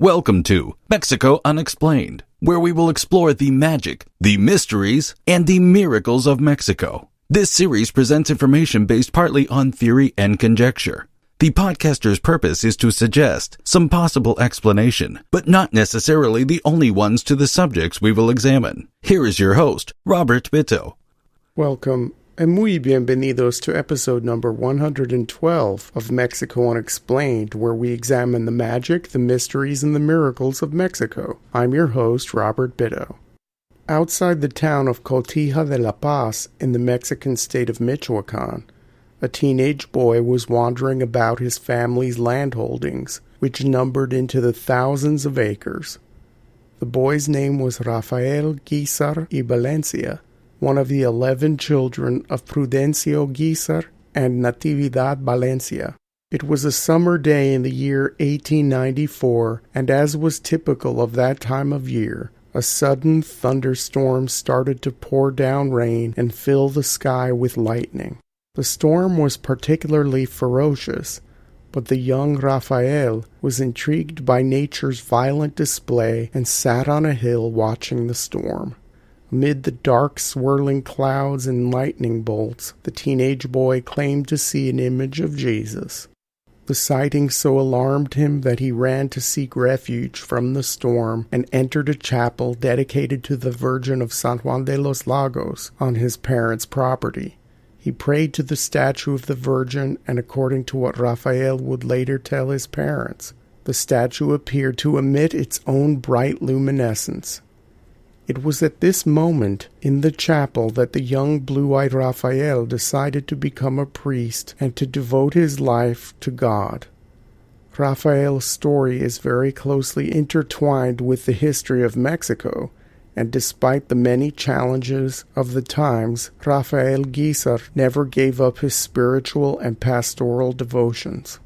Welcome to Mexico Unexplained, where we will explore the magic, the mysteries, and the miracles of Mexico. This series presents information based partly on theory and conjecture. The podcaster's purpose is to suggest some possible explanation, but not necessarily the only ones to the subjects we will examine. Here is your host, Robert Bitto. Welcome, and muy bienvenidos to episode number 112 of Mexico Unexplained, where we examine the magic, the mysteries, and the miracles of Mexico. I'm your host, Robert Bitto. Outside the town of Cotija de la Paz in the Mexican state of Michoacan, a teenage boy was wandering about his family's land holdings, which numbered into the thousands of acres. The boy's name was Rafael, Guízar, y Valencia, one of the 11 children of Prudencio Guízar and Natividad Valencia. It was a summer day in the year 1894, and as was typical of that time of year, a sudden thunderstorm started to pour down rain and fill the sky with lightning. The storm was particularly ferocious, but the young Rafael was intrigued by nature's violent display and sat on a hill watching the storm. Amid the dark, swirling clouds and lightning bolts, the teenage boy claimed to see an image of Jesus. The sighting so alarmed him that he ran to seek refuge from the storm and entered a chapel dedicated to the Virgin of San Juan de los Lagos on his parents' property. He prayed to the statue of the Virgin, and according to what Rafael would later tell his parents, the statue appeared to emit its own bright luminescence. It was at this moment in the chapel that the young blue-eyed Rafael decided to become a priest and to devote his life to God. Rafael's story is very closely intertwined with the history of Mexico, and despite the many challenges of the times, Rafael Guízar never gave up his spiritual and pastoral devotions.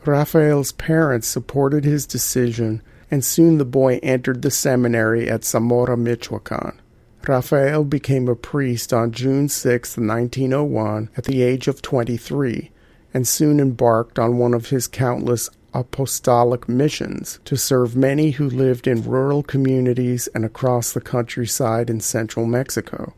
Rafael's parents supported his decision, and soon the boy entered the seminary at Zamora, Michoacan. Rafael became a priest on June 6, 1901, at the age of 23, and soon embarked on one of his countless apostolic missions to serve many who lived in rural communities and across the countryside in central Mexico.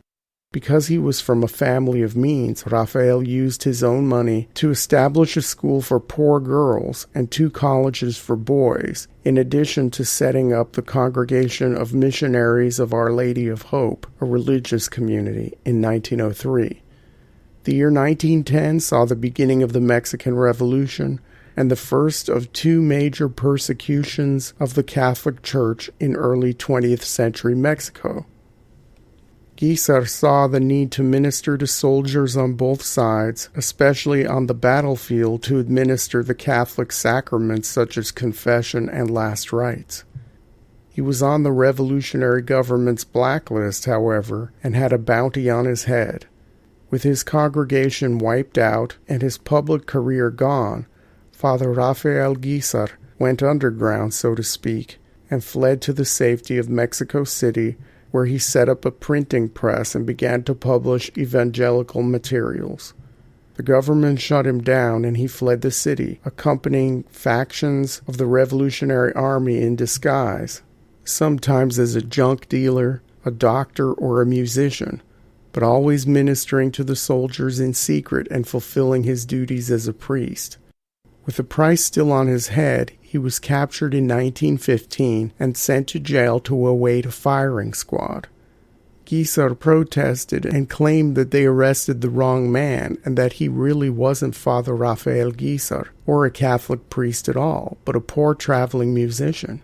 Because he was from a family of means, Rafael used his own money to establish a school for poor girls and 2 colleges for boys, in addition to setting up the Congregation of Missionaries of Our Lady of Hope, a religious community, in 1903. The year 1910 saw the beginning of the Mexican Revolution and the first of 2 major persecutions of the Catholic Church in early 20th century Mexico. Guízar saw the need to minister to soldiers on both sides, especially on the battlefield, to administer the Catholic sacraments such as confession and last rites. He was on the revolutionary government's blacklist, however, and had a bounty on his head. With his congregation wiped out and his public career gone, Father Rafael Guízar went underground, so to speak, and fled to the safety of Mexico City, where he set up a printing press and began to publish evangelical materials. The government shut him down and he fled the city, accompanying factions of the Revolutionary Army in disguise, sometimes as a junk dealer, a doctor, or a musician, but always ministering to the soldiers in secret and fulfilling his duties as a priest. With the price still on his head, he was captured in 1915 and sent to jail to await a firing squad. Guízar protested and claimed that they arrested the wrong man and that he really wasn't Father Rafael Guízar or a Catholic priest at all, but a poor traveling musician.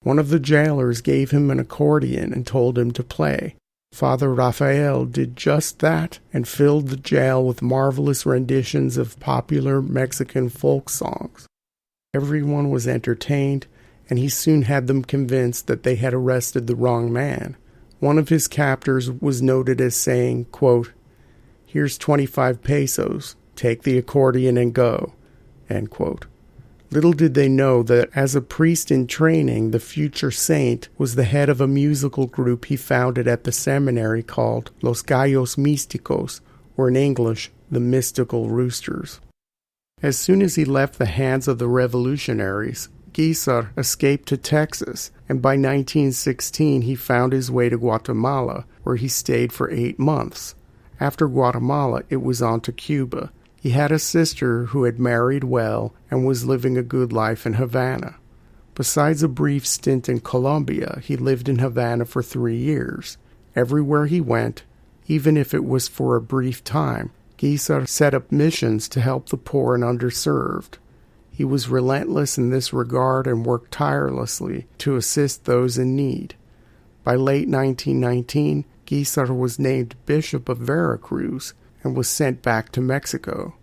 One of the jailers gave him an accordion and told him to play. Father Rafael did just that and filled the jail with marvelous renditions of popular Mexican folk songs. Everyone was entertained, and he soon had them convinced that they had arrested the wrong man. One of his captors was noted as saying, quote, "Here's 25 pesos, take the accordion and go," end quote. Little did they know that as a priest in training, the future saint was the head of a musical group he founded at the seminary called Los Gallos Místicos, or in English, the Mystical Roosters. As soon as he left the hands of the revolutionaries, Guízar escaped to Texas, and by 1916 he found his way to Guatemala, where he stayed for 8 months. After Guatemala, it was on to Cuba. He had a sister who had married well and was living a good life in Havana. Besides a brief stint in Colombia, he lived in Havana for 3 years. Everywhere he went, even if it was for a brief time, Guízar set up missions to help the poor and underserved. He was relentless in this regard and worked tirelessly to assist those in need. By late 1919, Guízar was named Bishop of Veracruz and was sent back to Mexico.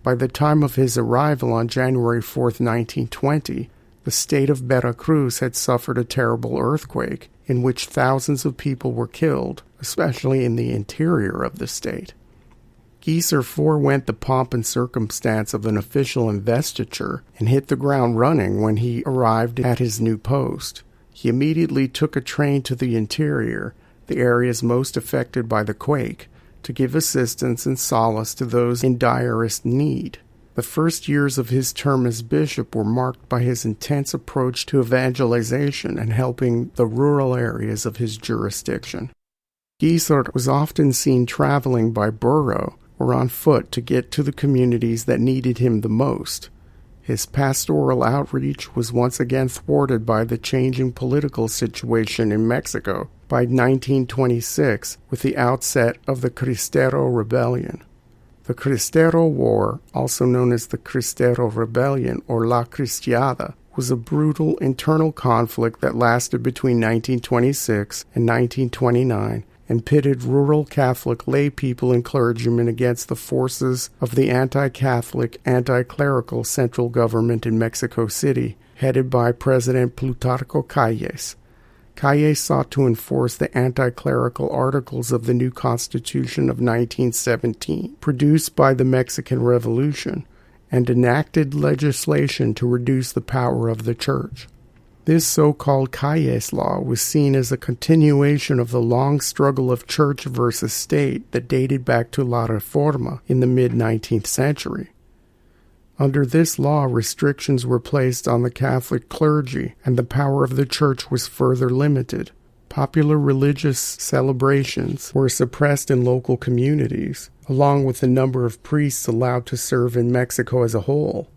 By the time of his arrival on January 4, 1920, the state of Veracruz had suffered a terrible earthquake in which thousands of people were killed, especially in the interior of the state. Guízar forewent the pomp and circumstance of an official investiture and hit the ground running when he arrived at his new post. He immediately took a train to the interior, the areas most affected by the quake, to give assistance and solace to those in direst need. The first years of his term as bishop were marked by his intense approach to evangelization and helping the rural areas of his jurisdiction. Guízar was often seen traveling by burro or on foot to get to the communities that needed him the most. His pastoral outreach was once again thwarted by the changing political situation in Mexico by 1926 with the outset of the Cristero Rebellion. The Cristero War, also known as the Cristero Rebellion or La Cristiada, was a brutal internal conflict that lasted between 1926 and 1929 and pitted rural Catholic lay people and clergymen against the forces of the anti-Catholic, anti-clerical central government in Mexico City, headed by President Plutarco Calles. Calles sought to enforce the anti-clerical articles of the new Constitution of 1917, produced by the Mexican Revolution, and enacted legislation to reduce the power of the Church. This so-called Calles Law was seen as a continuation of the long struggle of church versus state that dated back to La Reforma in the mid-19th century. Under this law, restrictions were placed on the Catholic clergy, and the power of the Church was further limited. Popular religious celebrations were suppressed in local communities, along with the number of priests allowed to serve in Mexico as a whole.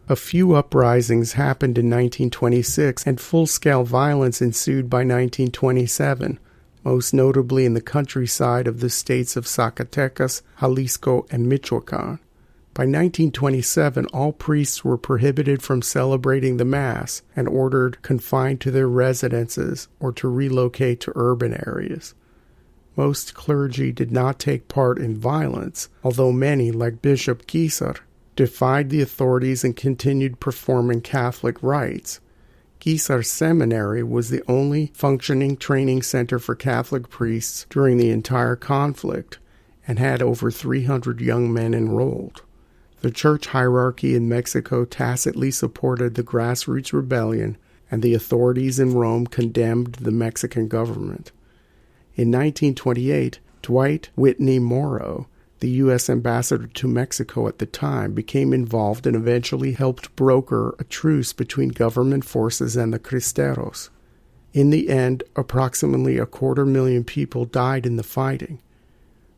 A few uprisings happened in 1926, and full-scale violence ensued by 1927, most notably in the countryside of the states of Zacatecas, Jalisco, and Michoacán. By 1927, all priests were prohibited from celebrating the Mass and ordered confined to their residences or to relocate to urban areas. Most clergy did not take part in violence, although many, like Bishop Guízar, defied the authorities and continued performing Catholic rites. Guízar's seminary was the only functioning training center for Catholic priests during the entire conflict and had over 300 young men enrolled. The church hierarchy in Mexico tacitly supported the grassroots rebellion, and the authorities in Rome condemned the Mexican government. In 1928, Dwight Whitney Morrow, the U.S. ambassador to Mexico at the time, became involved and eventually helped broker a truce between government forces and the Cristeros. In the end, approximately 250,000 people died in the fighting.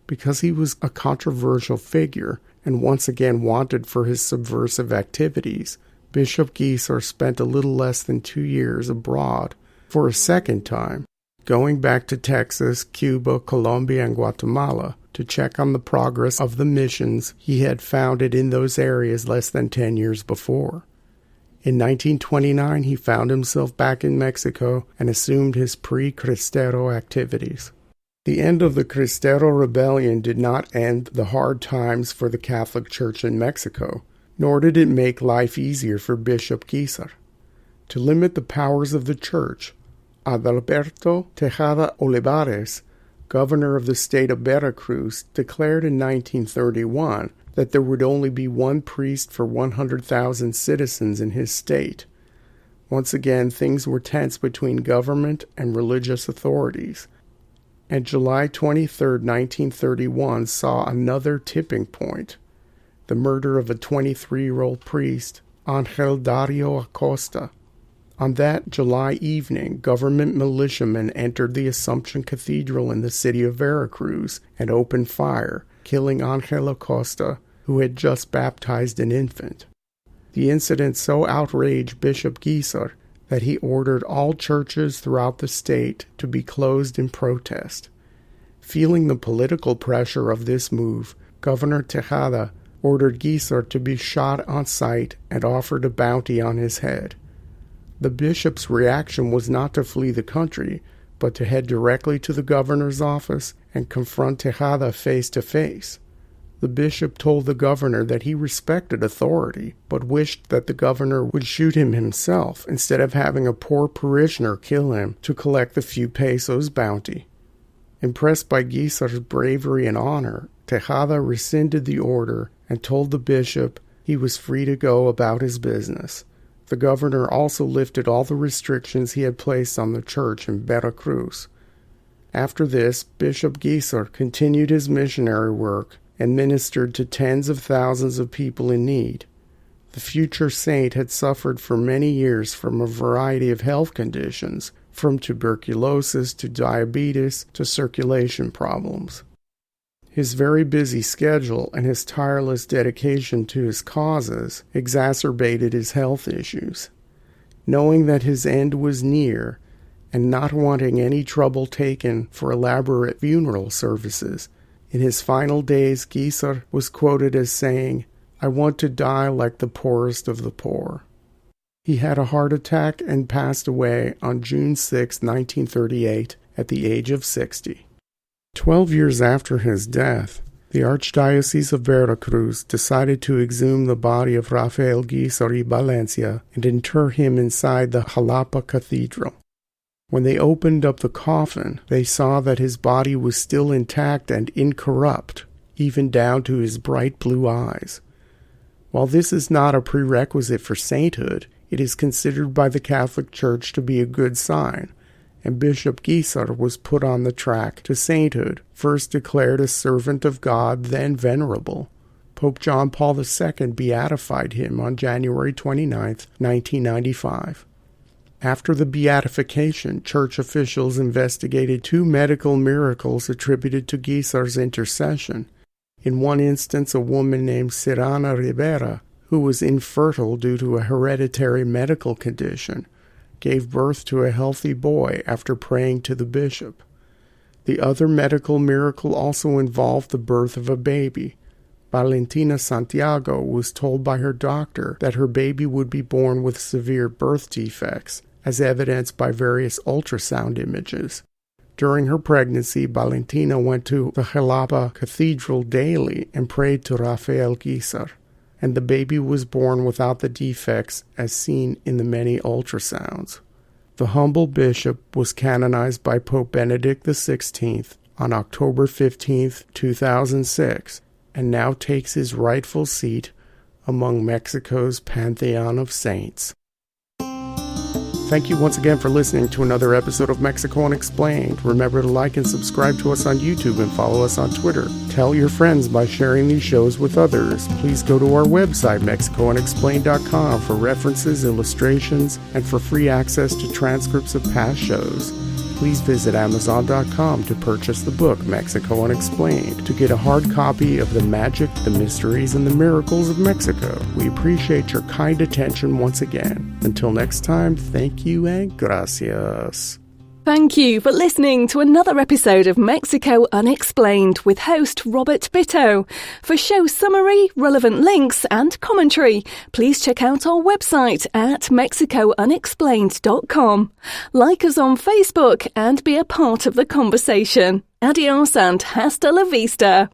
Because he was a controversial figure and once again wanted for his subversive activities, Bishop Guízar spent a little less than 2 years abroad for a second time, going back to Texas, Cuba, Colombia, and Guatemala to check on the progress of the missions he had founded in those areas less than 10 years before. In 1929, he found himself back in Mexico and assumed his pre-Cristero activities. The end of the Cristero Rebellion did not end the hard times for the Catholic Church in Mexico, nor did it make life easier for Bishop Guízar. To limit the powers of the Church, Adalberto Tejada Olivares, governor of the state of Veracruz, declared in 1931 that there would only be one priest for 100,000 citizens in his state. Once again, things were tense between government and religious authorities, and July 23, 1931 saw another tipping point: the murder of a 23-year-old priest, Ángel Dario Acosta. On that July evening, government militiamen entered the Assumption Cathedral in the city of Veracruz and opened fire, killing Angela Costa, who had just baptized an infant. The incident so outraged Bishop Guízar that he ordered all churches throughout the state to be closed in protest. Feeling the political pressure of this move, Governor Tejada ordered Guízar to be shot on sight and offered a bounty on his head. The bishop's reaction was not to flee the country, but to head directly to the governor's office and confront Tejada face to face. The bishop told the governor that he respected authority, but wished that the governor would shoot him himself instead of having a poor parishioner kill him to collect the few pesos bounty. Impressed by Guízar's bravery and honor, Tejada rescinded the order and told the bishop he was free to go about his business. The governor also lifted all the restrictions he had placed on the church in Veracruz. After this, Bishop Guízar continued his missionary work and ministered to tens of thousands of people in need. The future saint had suffered for many years from a variety of health conditions, from tuberculosis to diabetes to circulation problems. His very busy schedule and his tireless dedication to his causes exacerbated his health issues. Knowing that his end was near, and not wanting any trouble taken for elaborate funeral services, in his final days Guízar was quoted as saying, "I want to die like the poorest of the poor." He had a heart attack and passed away on June 6, 1938, at the age of 60. 12 years after his death, the Archdiocese of Veracruz decided to exhume the body of Rafael Guízar y Valencia and inter him inside the Jalapa Cathedral. When they opened up the coffin, they saw that his body was still intact and incorrupt, even down to his bright blue eyes. While this is not a prerequisite for sainthood, it is considered by the Catholic Church to be a good sign, and Bishop Guízar was put on the track to sainthood, first declared a servant of God, then venerable. Pope John Paul II beatified him on January 29, 1995. After the beatification, church officials investigated 2 medical miracles attributed to Guízar's intercession. In one instance, a woman named Serrana Rivera, who was infertile due to a hereditary medical condition, gave birth to a healthy boy after praying to the bishop. The other medical miracle also involved the birth of a baby. Valentina Santiago was told by her doctor that her baby would be born with severe birth defects, as evidenced by various ultrasound images. During her pregnancy, Valentina went to the Jalapa Cathedral daily and prayed to Rafael Guízar, and the baby was born without the defects as seen in the many ultrasounds. The humble bishop was canonized by Pope Benedict XVI on October 15, 2006, and now takes his rightful seat among Mexico's pantheon of saints. Thank you once again for listening to another episode of Mexico Unexplained. Remember to like and subscribe to us on YouTube and follow us on Twitter. Tell your friends by sharing these shows with others. Please go to our website, MexicoUnexplained.com, for references, illustrations, and for free access to transcripts of past shows. Please visit Amazon.com to purchase the book Mexico Unexplained to get a hard copy of The Magic, the Mysteries, and the Miracles of Mexico. We appreciate your kind attention once again. Until next time, thank you and gracias. Thank you for listening to another episode of Mexico Unexplained with host Robert Bitto. For show summary, relevant links and commentary, please check out our website at mexicounexplained.com. Like us on Facebook and be a part of the conversation. Adios and hasta la vista.